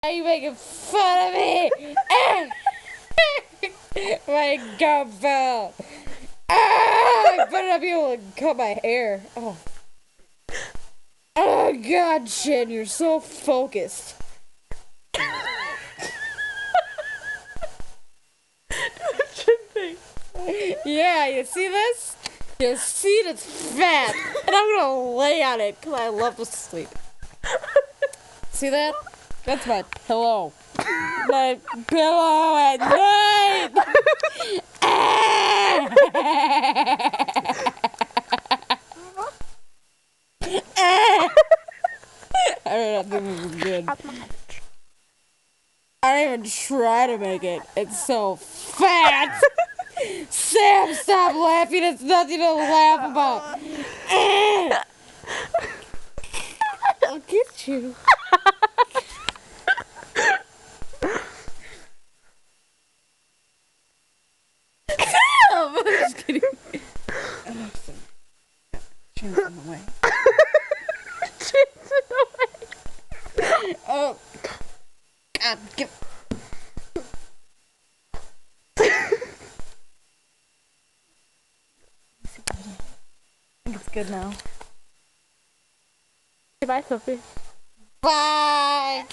Are you making fun of me? My gum fell. I put it up here and cut my hair. Oh God, Shin, you're so focused. Yeah, you see this? You see it's fat, and I'm gonna lay on it because I love to sleep. See that? That's my pillow. My pillow at night. I don't think this is good. I don't even try to make it. It's so fat. Sam, stop laughing. It's nothing to laugh about. I'll get you. I'm just kidding. Chains in the way. Chains in the way. Oh. God, give. I think it's good now. Bye, Sophie. Bye.